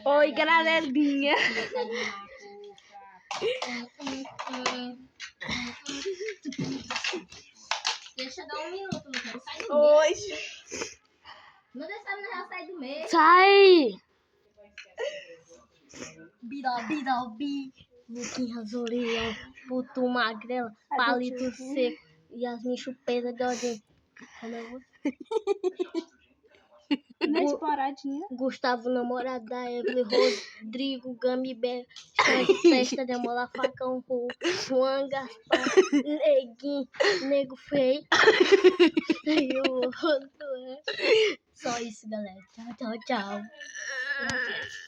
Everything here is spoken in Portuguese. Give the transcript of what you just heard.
Oi, galerinha. Deixa eu dar 1 minuto, Lucas. Sai do meio. Oi. Não deixa a menina sair do meio. Sai. Bidobi. Luquinha Zorião. Puto magrela. Palito seco. Yasmin chupeta de ordem. Na esporadinha. Gustavo, namorado da Evelyn, Rodrigo, Gambibé, Festa de Mola, Facão, Juan Gaspar, Neguinho, Nego Feio. E o outro é. Só isso, galera. Tchau, tchau, tchau.